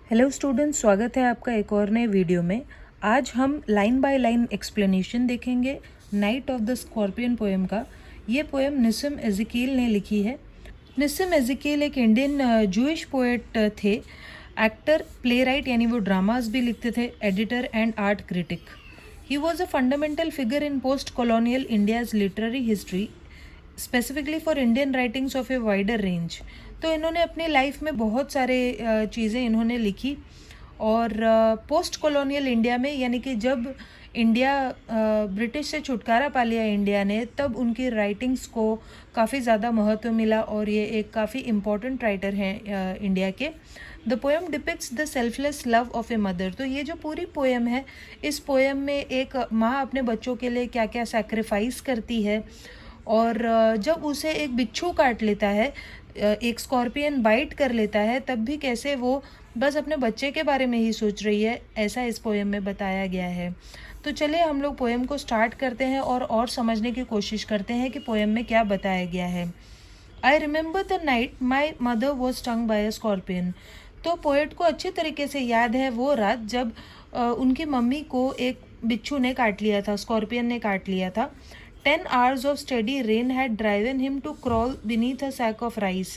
Hello students, स्वागत है आपका एक और नए वीडियो में। आज हम लाइन बाय लाइन एक्सप्लेनेशन देखेंगे night of the scorpion poem का। ये पोएम निसिम एज़ेकिएल ने लिखी है। निसिम एज़ेकिएल एक इंडियन जूइश पोएट थे, एक्टर, प्ले राइट यानी वो ड्रामास भी लिखते थे, editor and art critic. He was a fundamental figure in post colonial India's literary history, specifically for Indian writings of a wider range. तो इन्होंने अपनी लाइफ में बहुत सारे चीज़ें इन्होंने लिखी और पोस्ट कॉलोनियल इंडिया में, यानी कि जब इंडिया ब्रिटिश से छुटकारा पा लिया इंडिया ने, तब उनकी राइटिंग्स को काफ़ी ज़्यादा महत्व मिला और ये एक काफ़ी इम्पॉर्टेंट राइटर हैं इंडिया के। The poem depicts the selfless love of a mother. तो ये जो पूरी पोएम है, इस पोएम में एक माँ अपने बच्चों के लिए क्या क्या सैक्रिफाइस करती है, और जब उसे एक बिच्छू काट लेता है, एक स्कॉर्पियन बाइट कर लेता है, तब भी कैसे वो बस अपने बच्चे के बारे में ही सोच रही है, ऐसा इस पोएम में बताया गया है। तो चलिए हम लोग पोएम को स्टार्ट करते हैं और समझने की कोशिश करते हैं कि पोएम में क्या बताया गया है। I remember the night my mother was stung by a scorpion. तो पोएट को अच्छे तरीके से याद है वो रात जब उनकी मम्मी को एक बिच्छू ने काट लिया था, स्कॉर्पियन ने काट लिया था। 10 hours of steady rain had driven him to crawl beneath a sack of rice।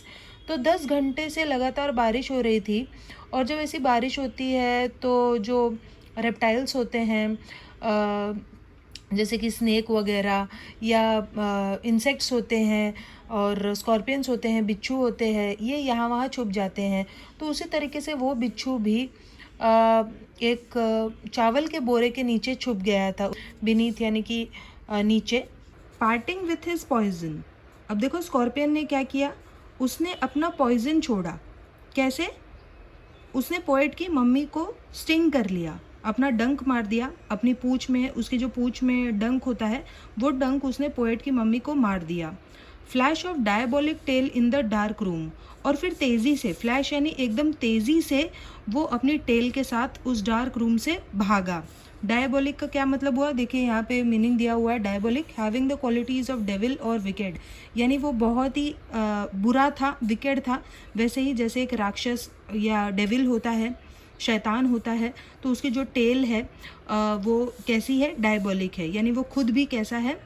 तो 10 घंटे से लगातार बारिश हो रही थी, और जब ऐसी बारिश होती है तो जो रेप्टाइल्स होते हैं, जैसे कि स्नेक वगैरह या इंसेक्ट्स होते हैं और स्कॉर्पियंस होते हैं, बिच्छू होते हैं, ये यहाँ वहाँ छुप जाते हैं। तो उसी तरीके से वो बिच्छू भी एक चावल के बोरे के नीचे छुप गया था, बीनीथ यानी कि नीचे। Parting with his poison. अब देखो स्कॉर्पियन ने क्या किया, उसने अपना पॉइजन छोड़ा। कैसे? उसने पोएट की मम्मी को स्टिंग कर लिया, अपना डंक मार दिया अपनी पूंछ में। उसकी जो पूंछ में डंक होता है, वो डंक उसने पोएट की मम्मी को मार दिया। Flash of diabolic tail in the dark room. और फिर तेज़ी से, फ्लैश यानी एकदम तेज़ी से, वो अपनी टेल के साथ उस डार्क रूम से भागा। डायबोलिक का क्या मतलब हुआ, देखिए यहाँ पे मीनिंग दिया हुआ है। Diabolic having the qualities of devil और विकेड, यानी वो बहुत ही बुरा था, विकेड था। वैसे ही जैसे एक राक्षस या डेविल होता है, शैतान होता है, तो उसकी जो टेल है वो कैसी है, डायबोलिक है। यानी वो खुद भी कैसा है,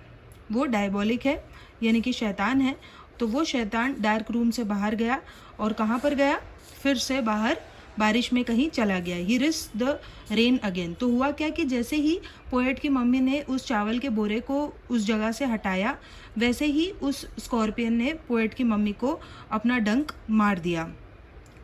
वो डायबोलिक है, यानी कि शैतान है। तो वो शैतान डार्क रूम से बाहर गया, और कहाँ पर गया, फिर से बाहर बारिश में कहीं चला गया। ही रिस्क द रेन अगेन। तो हुआ क्या कि जैसे ही पोएट की मम्मी ने उस चावल के बोरे को उस जगह से हटाया, वैसे ही उस स्कॉर्पियन ने पोएट की मम्मी को अपना डंक मार दिया।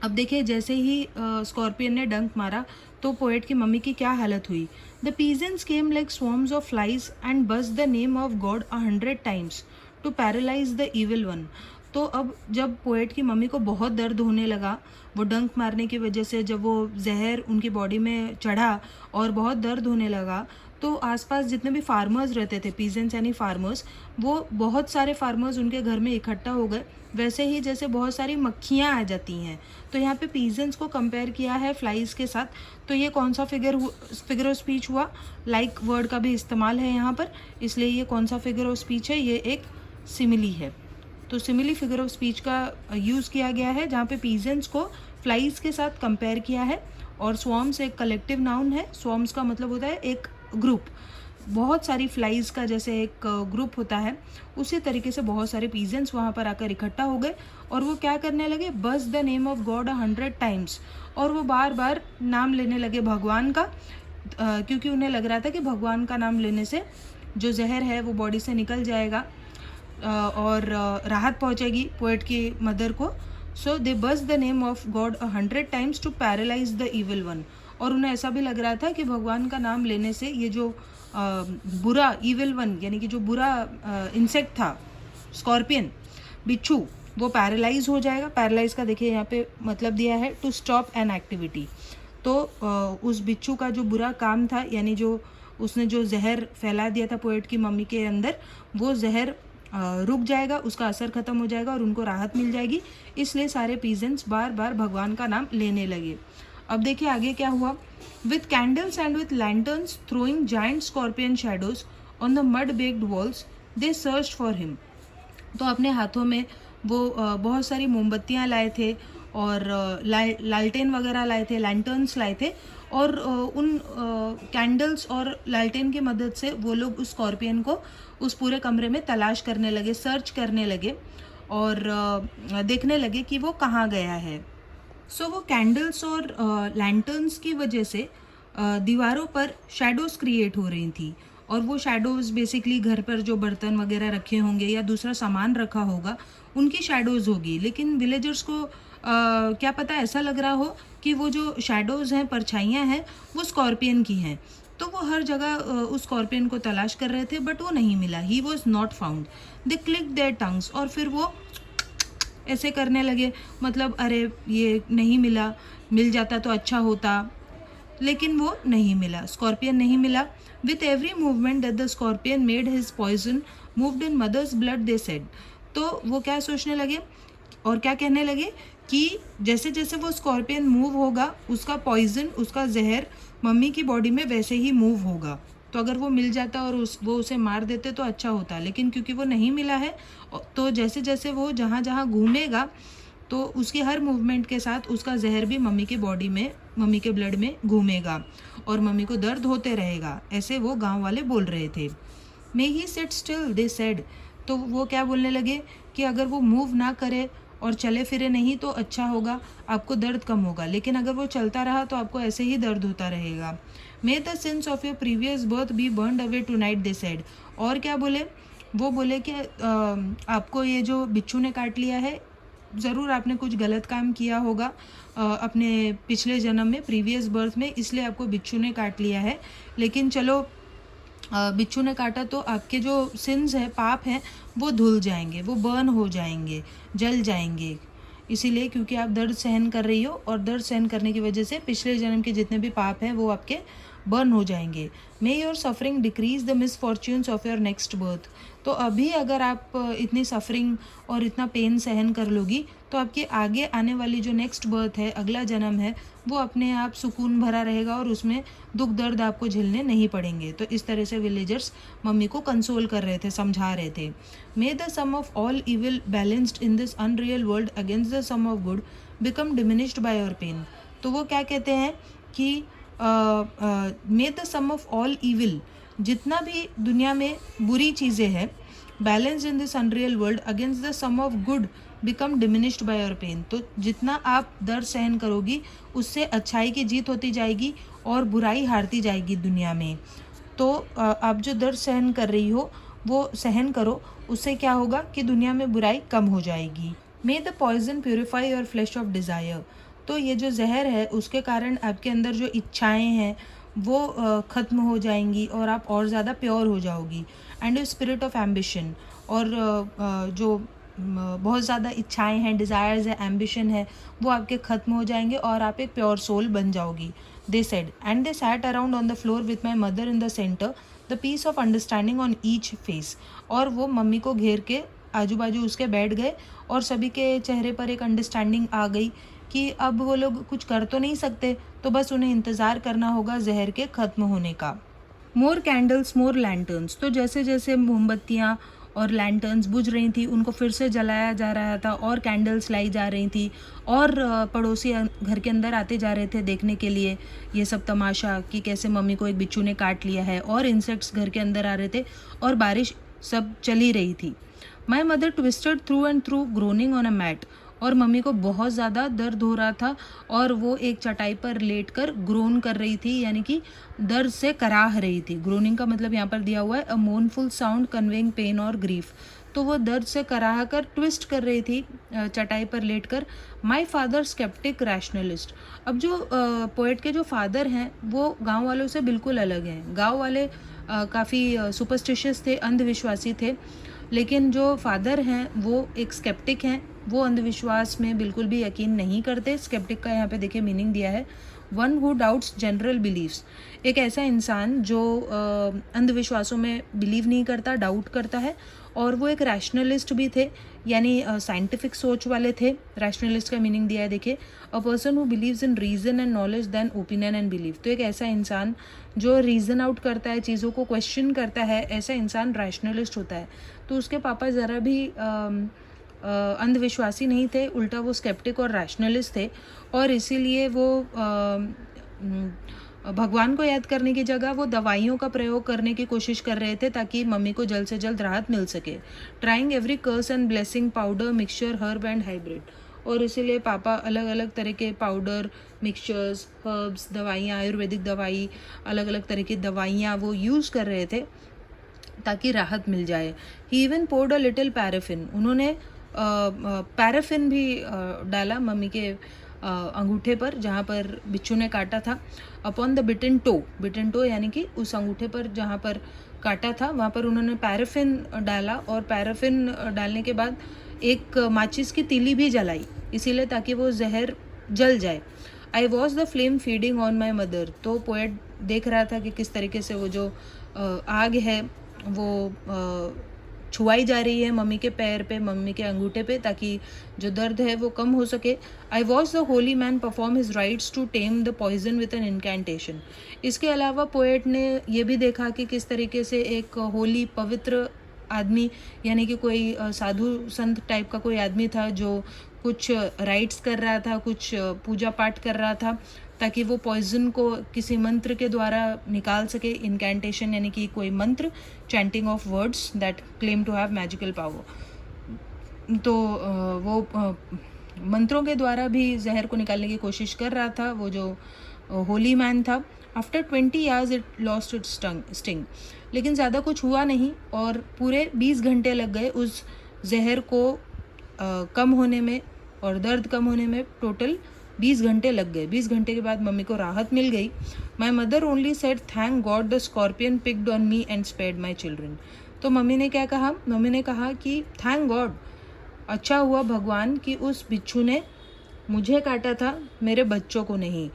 अब देखिए जैसे ही स्कॉर्पियन ने डंक मारा तो पोएट की मम्मी की क्या हालत हुई। The peasants came like swarms of flies and buzzed the name of God 100 times to paralyse the evil one. तो अब जब पोएट की मम्मी को बहुत दर्द होने लगा, वो डंक मारने की वजह से जब वो जहर उनकी बॉडी में चढ़ा और बहुत दर्द होने लगा, तो आसपास जितने भी फार्मर्स रहते थे, पीजेंट्स यानी फार्मर्स, वो बहुत सारे फार्मर्स उनके घर में इकट्ठा हो गए, वैसे ही जैसे बहुत सारी मक्खियाँ आ जाती हैं। तो यहाँ पे पीजेंट्स को कंपेयर किया है फ्लाइज के साथ। तो ये कौन सा फिगर ऑफ स्पीच हुआ, लाइक वर्ड का भी इस्तेमाल है यहाँ पर, इसलिए ये कौन सा फिगर ऑफ स्पीच है, ये एक सिमिली है। तो सिमिली फिगर ऑफ स्पीच का यूज़ किया गया है, जहाँ पे पीजेंट्स को फ्लाइज के साथ कंपेयर किया है। और स्वॉर्म्स एक कलेक्टिव नाउन है। स्वॉर्म्स का मतलब होता है एक ग्रुप, बहुत सारी फ्लाइज का जैसे एक ग्रुप होता है, उसी तरीके से बहुत सारे पीजेंट्स वहाँ पर आकर इकट्ठा हो गए, और वो क्या करने लगे, बस the name of God 100 times। और वो बार बार नाम लेने लगे भगवान का, क्योंकि उन्हें लग रहा था कि भगवान का नाम लेने से जो जहर है वो बॉडी से निकल जाएगा और राहत पहुंचेगी पोएट की मदर को। So they buzz the name of God 100 times to paralyse the evil one. और उन्हें ऐसा भी लग रहा था कि भगवान का नाम लेने से ये जो बुरा इविल वन, यानी कि जो बुरा इंसेक्ट था, स्कॉर्पियन, बिच्छू, वो पैरालाइज हो जाएगा। पैरालाइज का देखिए यहाँ पे मतलब दिया है, टू स्टॉप एन एक्टिविटी। तो उस बिच्छू का जो बुरा काम था, यानी जो उसने जो जहर फैला दिया था पोएट की मम्मी के अंदर, वो जहर रुक जाएगा, उसका असर खत्म हो जाएगा और उनको राहत मिल जाएगी। इसलिए सारे पीजेंट्स बार बार भगवान का नाम लेने लगे। अब देखिए आगे क्या हुआ। With candles and with lanterns throwing giant scorpion shadows on the mud baked walls they search for him. तो अपने हाथों में वो बहुत सारी मोमबत्तियाँ लाए थे और लालटेन वगैरह लाए थे, लैंटर्न्स लाए थे, और उन कैंडल्स और लालटेन की मदद से वो लोग उस स्कॉर्पियन को उस पूरे कमरे में तलाश करने लगे, सर्च करने लगे और देखने लगे कि वो कहाँ गया है। सो वो कैंडल्स और लैंटर्न्स की वजह से दीवारों पर शैडोज़ क्रिएट हो रही थी, और वो शैडोज़ बेसिकली घर पर जो बर्तन वगैरह रखे होंगे या दूसरा सामान रखा होगा उनकी शैडोज़ होगी। लेकिन विलेजर्स को क्या पता ऐसा लग रहा हो कि वो जो शैडोज़ हैं, परछाइयाँ हैं, वो स्कॉर्पियन की हैं। तो वो हर जगह उस स्कॉर्पियन को तलाश कर रहे थे, बट वो नहीं मिला। He was not found. They click their tongues, और फिर वो ऐसे करने लगे, मतलब अरे ये नहीं मिला, मिल जाता तो अच्छा होता, लेकिन वो नहीं मिला, स्कॉर्पियन नहीं मिला। With every movement that the scorpion made his poison moved in mother's blood, they said. तो वो क्या सोचने लगे और क्या कहने लगे कि जैसे जैसे वो स्कॉर्पियन मूव होगा, उसका पॉइजन, उसका जहर मम्मी की बॉडी में वैसे ही मूव होगा। तो अगर वो मिल जाता और वो उसे मार देते तो अच्छा होता, लेकिन क्योंकि वो नहीं मिला है, तो जैसे जैसे वो जहाँ जहाँ घूमेगा तो उसके हर मूवमेंट के साथ उसका जहर भी मम्मी के बॉडी में, मम्मी के ब्लड में घूमेगा और मम्मी को दर्द होते रहेगा। ऐसे वो गांव वाले बोल रहे थे। मे ही सिट स्टिल, दे सेड। तो वो क्या बोलने लगे कि अगर वो मूव ना करे और चले फिरे नहीं तो अच्छा होगा, आपको दर्द कम होगा, लेकिन अगर वो चलता रहा तो आपको ऐसे ही दर्द होता रहेगा। May the sins of your previous birth be burned away tonight, they said. और क्या बोले, वो बोले कि आपको ये जो बिच्छू ने काट लिया है, ज़रूर आपने कुछ गलत काम किया होगा अपने पिछले जन्म में, प्रीवियस बर्थ में, इसलिए आपको बिच्छू ने काट लिया है। लेकिन चलो, बिच्छू ने काटा तो आपके जो सिंस है, पाप हैं, वो धुल जाएंगे, वो बर्न हो जाएंगे, जल जाएंगे, इसीलिए क्योंकि आप दर्द सहन कर रही हो, और दर्द सहन करने की वजह से पिछले जन्म के जितने भी पाप हैं वो आपके बर्न हो जाएंगे। May your suffering decrease the misfortunes of your next birth. तो अभी अगर आप इतनी सफरिंग और इतना पेन सहन कर लोगी तो आपके आगे आने वाली जो नेक्स्ट बर्थ है, अगला जन्म है, वो अपने आप सुकून भरा रहेगा और उसमें दुख दर्द आपको झेलने नहीं पड़ेंगे। तो इस तरह से विलेजर्स मम्मी को कंसोल कर रहे थे, समझा रहे थे। May the sum of all evil balanced in this unreal world against the sum of good become diminished by your pain. तो वो क्या कहते हैं कि may the sum of all evil, जितना भी दुनिया में बुरी चीज़ें हैं, balance in this unreal world against the sum of good become diminished by your pain. तो जितना आप दर्द सहन करोगी उससे अच्छाई की जीत होती जाएगी और बुराई हारती जाएगी दुनिया में। तो आप जो दर्द सहन कर रही हो वो सहन करो, उससे क्या होगा कि दुनिया में बुराई कम हो जाएगी। May the poison purify your flesh of desire. तो ये जो जहर है उसके कारण आपके अंदर जो इच्छाएं हैं वो ख़त्म हो जाएंगी और आप और ज़्यादा प्योर हो जाओगी। And your spirit of ambition, और जो बहुत ज़्यादा इच्छाएं हैं, डिज़ायर्स है, एम्बिशन है, वो आपके ख़त्म हो जाएंगे और आप एक प्योर सोल बन जाओगी। They said and they sat around on the floor with my mother in the centre, the peace of understanding on each face. और वो मम्मी को घेर के आजू बाजू उसके बैठ गए और सभी के चेहरे पर एक अंडरस्टैंडिंग आ गई कि अब वो लोग कुछ कर तो नहीं सकते, तो बस उन्हें इंतज़ार करना होगा जहर के ख़त्म होने का। मोर कैंडल्स मोर लैंटर्न्स। तो जैसे जैसे मोमबत्तियाँ और लैंटर्न्स बुझ रही थी उनको फिर से जलाया जा रहा था और कैंडल्स लाई जा रही थी, और पड़ोसी घर के अंदर आते जा रहे थे देखने के लिए ये सब तमाशा कि कैसे मम्मी को एक बिच्छू ने काट लिया है, और इंसेक्ट्स घर के अंदर आ रहे थे और बारिश सब चली रही थी। My mother twisted through and through groaning on a mat. और मम्मी को बहुत ज़्यादा दर्द हो रहा था और वो एक चटाई पर लेटकर ग्रोन कर रही थी, यानी कि दर्द से कराह रही थी। ग्रोनिंग का मतलब यहाँ पर दिया हुआ है अ मोनफुल साउंड कन्वेइंग पेन और ग्रीफ। तो वो दर्द से कराह कर ट्विस्ट कर रही थी चटाई पर लेटकर। My father sceptic rationalist. अब जो पोएट के जो फादर हैं वो गांव वालों से बिल्कुल अलग हैं। गांव वाले काफ़ी सुपरस्टिशियस थे, अंधविश्वासी थे, लेकिन जो फादर हैं वो एक स्केप्टिक हैं, वो अंधविश्वास में बिल्कुल भी यकीन नहीं करते। स्केप्टिक का यहाँ पे देखिए मीनिंग दिया है, one who doubts general believes. एक ऐसा इंसान जो अंधविश्वासों में बिलीव नहीं करता, डाउट करता है। और वो एक रैशनलिस्ट भी थे, यानी साइंटिफिक सोच वाले थे। रैशनलिस्ट का मीनिंग दिया है देखिए, a person who believes in reason and knowledge than opinion and believe. तो एक ऐसा इंसान जो रीजन आउट करता है, चीज़ों को क्वेश्चन करता है, ऐसा इंसान रैशनलिस्ट होता है। तो उसके पापा ज़रा भी अंधविश्वासी नहीं थे, उल्टा वो स्केप्टिक और रैशनलिस्ट थे, और इसीलिए वो भगवान को याद करने की जगह वो दवाइयों का प्रयोग करने की कोशिश कर रहे थे ताकि मम्मी को जल्द से जल्द राहत मिल सके. Trying every curse and blessing powder mixture herb and hybrid. और इसीलिए पापा अलग अलग तरह के पाउडर, मिक्सचर्स, हर्ब्स, दवाइयाँ, आयुर्वेदिक दवाई, अलग अलग तरह की दवाइयाँ वो यूज़ कर रहे थे ताकि राहत मिल जाए. He even poured a little paraffin. उन्होंने पैराफिन भी डाला मम्मी के अंगूठे पर जहाँ पर बिच्छू ने काटा था. अपॉन द बिटन टो यानी कि उस अंगूठे पर जहाँ पर काटा था वहाँ पर उन्होंने पैराफिन डाला, और पैराफिन डालने के बाद एक माचिस की तीली भी जलाई, इसीलिए ताकि वो जहर जल जाए. I was the flame feeding on my mother. तो पोएट देख रहा था कि किस तरीके से वो जो आग है वो छुआई जा रही है मम्मी के पैर पे, मम्मी के अंगूठे पे, ताकि जो दर्द है वो कम हो सके. I watch the holy man perform his rites to tame the poison with an incantation. इसके अलावा पोएट ने ये भी देखा कि किस तरीके से एक होली पवित्र आदमी, यानी कि कोई साधु संत टाइप का कोई आदमी था जो कुछ राइट्स कर रहा था, कुछ पूजा पाठ कर रहा था ताकि वो पॉइजन को किसी मंत्र के द्वारा निकाल सके. इनकैंटेशन यानी कि कोई मंत्र, chanting of words that claim to have magical power. तो वो मंत्रों के द्वारा भी जहर को निकालने की कोशिश कर रहा था वो जो होली मैन था. After 20 years it lost its sting. लेकिन ज़्यादा कुछ हुआ नहीं और पूरे 20 घंटे लग गए उस जहर को कम होने में और दर्द कम होने में. टोटल 20 घंटे लग गए. 20 घंटे के बाद मम्मी को राहत मिल गई. My mother only said thank God the scorpion picked on me and spared my children. तो मम्मी ने क्या कहा? मम्मी ने कहा कि थैंक गॉड, अच्छा हुआ भगवान कि उस बिच्छू ने मुझे काटा था, मेरे बच्चों को नहीं.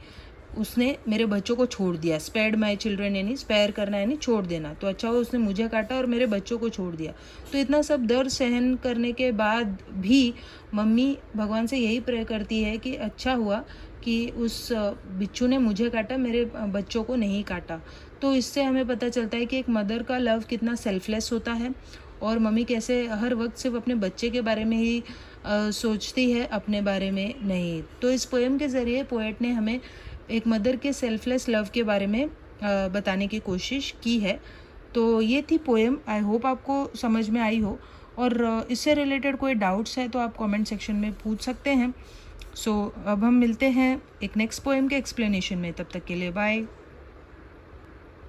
उसने मेरे बच्चों को छोड़ दिया. स्पेयर्ड माई चिल्ड्रन यानी स्पेयर करना यानी छोड़ देना. तो अच्छा हुआ उसने मुझे काटा और मेरे बच्चों को छोड़ दिया. तो इतना सब दर्द सहन करने के बाद भी मम्मी भगवान से यही प्रे करती है कि अच्छा हुआ कि उस बिच्छू ने मुझे काटा, मेरे बच्चों को नहीं काटा. तो इससे हमें पता चलता है कि एक मदर का लव कितना सेल्फलेस होता है और मम्मी कैसे हर वक्त सिर्फ अपने बच्चे के बारे में ही सोचती है, अपने बारे में नहीं. तो इस पोएम के ज़रिए पोएट ने हमें एक मदर के सेल्फलेस लव के बारे में बताने की कोशिश की है. तो ये थी पोएम. आई होप आपको समझ में आई हो, और इससे रिलेटेड कोई डाउट्स है तो आप कमेंट सेक्शन में पूछ सकते हैं. सो अब हम मिलते हैं एक नेक्स्ट पोएम के एक्सप्लेनेशन में. तब तक के लिए बाय.